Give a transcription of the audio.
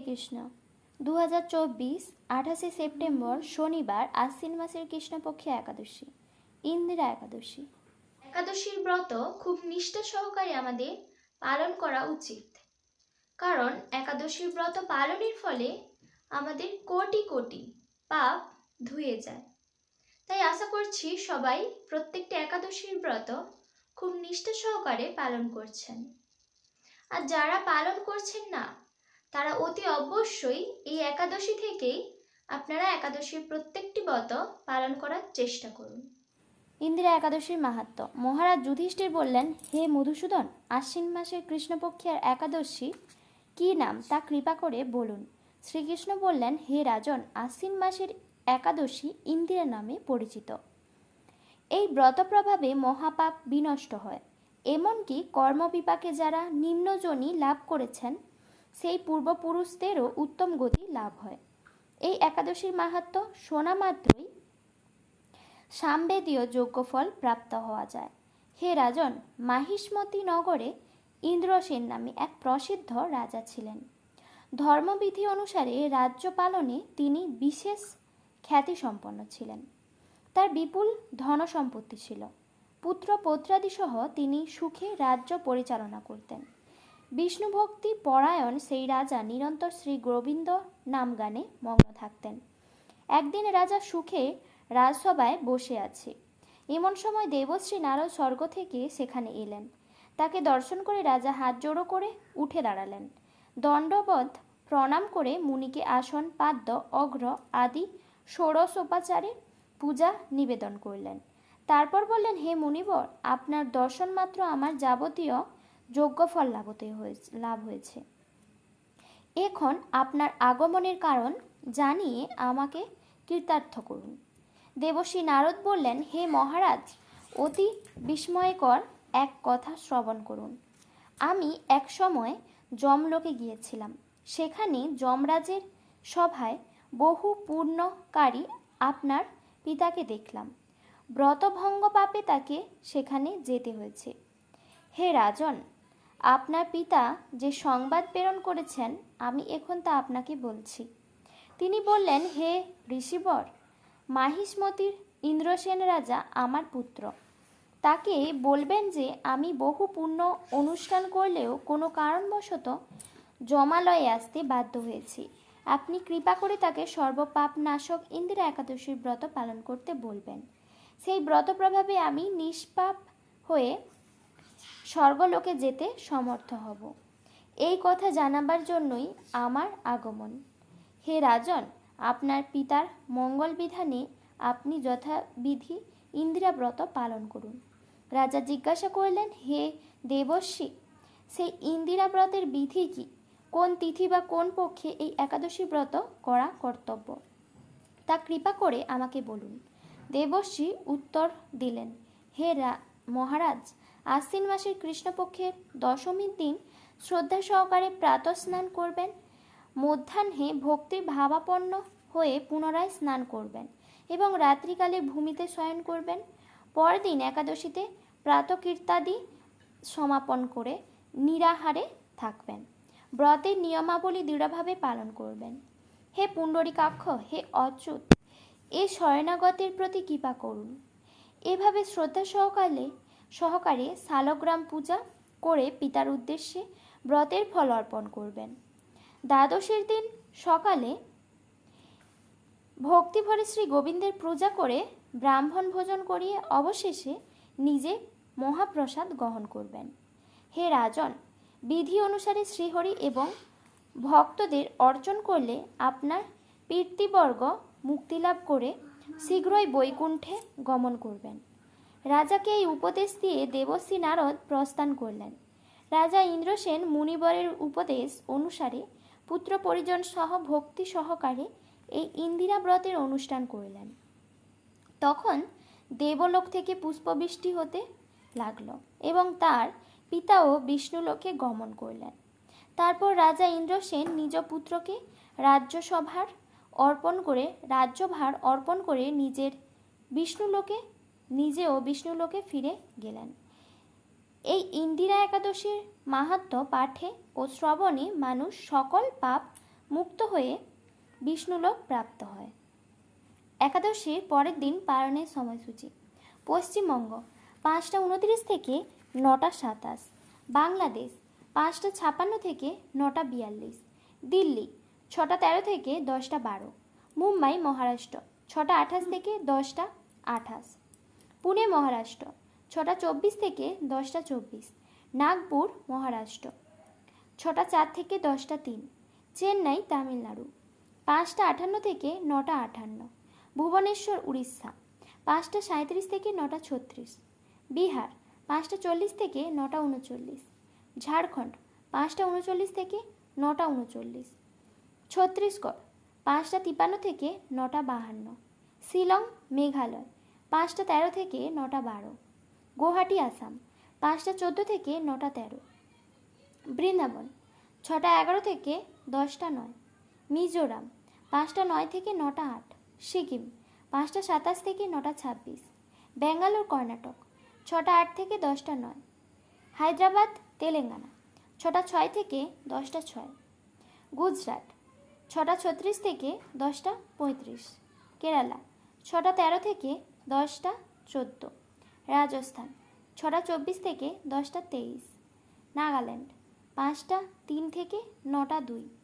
Shrikrishna. 2024 28শে September শনিবার আশ্বিন মাসের কৃষ্ণপক্ষে একাদশী, ইন্দিরা একাদশী। একাদশীর ব্রত খুব নিষ্ঠা সহকারে আমাদের পালন করা উচিত, কারণ একাদশীর ব্রত পালনের ফলে আমাদের কোটি কোটি পাপ ধুয়ে যায়। তাই আশা করছি সবাই প্রত্যেকটা একাদশীর ব্রত খুব নিষ্ঠা সহকারে পালন করছেন। আর যারা পালন করছেন না, তারা অতি অবশ্যই এই একাদশী থেকেই আপনারা একাদশীর প্রত্যেকটি ব্রত পালন করার চেষ্টা করুন। ইন্দিরা একাদশীর মাহাত্ম্য। মহারাজ যুধিষ্ঠির বললেন, হে মধুসূদন, আশ্বিন মাসের কৃষ্ণপক্ষের একাদশী কি নাম তা কৃপা করে বলুন। শ্রীকৃষ্ণ বললেন, হে রাজন, আশ্বিন মাসের একাদশী ইন্দিরা নামে পরিচিত। এই ব্রত প্রভাবে মহাপাপ বিনষ্ট হয়। এমনকি কর্মবিপাকে যারা নিম্নজনী লাভ করেছেন, সেই পূর্বপুরুষদেরও উত্তম গতি লাভ হয়। এই একাদশীর মাহাত্ম্য শোনা মাত্রই সামবেদীয় যজ্ঞফল প্রাপ্ত হওয়া যায়। হে রাজন, মাহিষ্মতি নগরে ইন্দ্রসেন নামে এক প্রসিদ্ধ রাজা ছিলেন। ধর্মবিধি অনুসারে রাজ্য পালনে তিনি বিশেষ খ্যাতিসম্পন্ন ছিলেন। তার বিপুল ধনসম্পত্তি ছিল। পুত্র পৌত্রাদি সহ তিনি সুখে রাজ্য পরিচালনা করতেন। বিষ্ণুভক্তি পরায়ণ সেই রাজা নিরন্তর শ্রী গোবিন্দ নাম গানে মগ্ন থাকতেন। একদিন রাজা সুখে রাজসভায় বসে আছে। এমন সময় দেবশ্রী নারদ স্বর্গ থেকে সেখানে এলেন। তাকে দর্শন করে রাজা হাত জোড়ো করে উঠে দাঁড়ালেন। দণ্ডবধ প্রণাম করে মুনিকে আসন, পাদ্য, অঘ্র আদি ষোড়শোপচারে পূজা নিবেদন করলেন। তারপর বললেন, হে মুনিবর, আপনার দর্শন মাত্র আমার যাবতীয় যজ্ঞফল লাভ হয়েছে। এখন আপনার আগমনের কারণ জানিয়ে আমাকে কৃতার্থ করুন। দেবশ্রী নারদ বললেন, হে মহারাজ, অতি বিস্ময়কর এক কথা শ্রবণ করুন। আমি এক সময় যমলোকে গিয়েছিলাম। সেখানে যমরাজের সভায় বহু পুণ্যকারী আপনার পিতাকে দেখলাম। ব্রতভঙ্গ পাপে তাকে সেখানে যেতে হয়েছে। হে রাজন, আপনার পিতা যে সংবাদ প্রেরণ করেছেন, আমি এখন তা আপনাকে বলছি। তিনি বললেন, হে ঋষিবর, মাহিষ্মতির ইন্দ্রসেন রাজা আমার পুত্র। তাকে বলবেন যে আমি বহু পুণ্য অনুষ্ঠান করলেও কোনো কারণবশত জমালয়ে আসতে বাধ্য হয়েছি। আপনি কৃপা করে তাকে সর্বপাপ নাশক ইন্দিরা একাদশীর ব্রত পালন করতে বলবেন। সেই ব্রত প্রভাবে আমি নিষ্পাপ হয়ে স্বর্গলোকে যেতে সমর্থ হব। এই কথা জানাবার জন্যই আমার আগমন। হে রাজন, আপনার পিতার মঙ্গল বিধানে আপনি যথাবিধি ইন্দিরা ব্রত পালন করুন। রাজা জিজ্ঞাসা করলেন, হে দেবর্ষি, সেই ইন্দিরা ব্রতের বিধি কি? কোন তিথি বা কোন পক্ষে এই একাদশী ব্রত করা কর্তব্য, তা কৃপা করে আমাকে বলুন। দেবর্ষি উত্তর দিলেন, হে মহারাজ, আশ্বিন মাসের কৃষ্ণপক্ষের দশমীর দিন শ্রদ্ধা সহকারে প্রাতঃ স্নান করবেন। মধ্যাহ্নে ভক্তির ভাবাপন্ন হয়ে পুনরায় স্নান করবেন এবং রাত্রিকালে ভূমিতে শয়ন করবেন। পরদিন একাদশীতে প্রাতকীর্তাদি সমাপন করে নিরাহারে থাকবেন। ব্রতের নিয়মাবলী দৃঢ়ভাবে পালন করবেন। হে পুণ্ডরীকাক্ষ, হে অচ্যুত, এ শরণাগতের প্রতি কৃপা করুন। এভাবে শ্রদ্ধা সহকারে শালগ্রাম পূজা করে পিতার উদ্দেশ্যে ব্রতের ফল অর্পণ করবেন। দ্বাদশীর দিন সকালে ভক্তিভরে শ্রী গোবিন্দের পূজা করে ব্রাহ্মণ ভোজন করিয়ে অবশেষে নিজে মহাপ্রসাদ গ্রহণ করবেন। হে রাজন, বিধি অনুসারে শ্রীহরি এবং ভক্তদের অর্চন করলে আপনার পিতৃবর্গ মুক্তিলাভ করে শীঘ্রই বৈকুণ্ঠে গমন করবেন। রাজাকে এই উপদেশ দিয়ে দেবশ্রী নারদ প্রস্থান করলেন। রাজা ইন্দ্রসেন মুনিবরের উপদেশ অনুসারে পুত্র পরিজন সহ ভক্তি সহকারে এই ইন্দিরা ব্রতের অনুষ্ঠান করলেন। তখন দেবলোক থেকে পুষ্পবৃষ্টি হতে লাগল এবং তার পিতাও বিষ্ণুলোকে গমন করলেন। তারপর রাজা ইন্দ্রসেন নিজ পুত্রকে রাজ্যভার অর্পণ করে নিজেও বিষ্ণুলোকে ফিরে গেলেন। এই ইন্দিরা একাদশীর মাহাত্ম্য পাঠে ও শ্রবণে মানুষ সকল পাপ মুক্ত হয়ে বিষ্ণুলোক প্রাপ্ত হয়। একাদশীর পরের দিন পালনের সময়সূচি। পশ্চিমবঙ্গ 5টা 29 থেকে 9টা 27। বাংলাদেশ 5টা 56 থেকে 9টা 42। দিল্লি 6টা 13 থেকে 10টা 12। মুম্বাই মহারাষ্ট্র 6টা 28 থেকে 10টা 28। পুনে মহারাষ্ট্র 6টা 24 থেকে 10টা 24। নাগপুর মহারাষ্ট্র 6টা 4 থেকে 10টা 3। চেন্নাই তামিলনাড়ু 5টা 58 থেকে 9টা 58। ভুবনেশ্বর উড়িষ্যা 5টা 37 থেকে 9টা 36। বিহার 5টা 40 থেকে 9টা 39। ঝাড়খণ্ড 5টা 39 থেকে 9টা 39। ছত্তিশগড় 5টা 53 থেকে 9টা 52। শিলং মেঘালয় 5টা 13 থেকে 9টা 12। গুয়াহাটি আসাম 5টা 14 থেকে 9টা 13। বৃন্দাবন 6টা 11 থেকে 10টা 9। মিজোরাম 5টা 9 থেকে 9টা 8। সিকিম 5টা 27 থেকে 9টা 26। ব্যাঙ্গালোর কর্ণাটক 6টা 8 থেকে 10টা 9। হায়দ্রাবাদ তেলেঙ্গানা 6টা 6 থেকে 10টা 6। গুজরাট 6টা 36 থেকে 10টা 35। কেরালা 6টা 13 থেকে 10টা 14। রাজস্থান 6টা 24 থেকে 10টা 23। নাগাল্যান্ড 5টা 3 থেকে 9টা 2।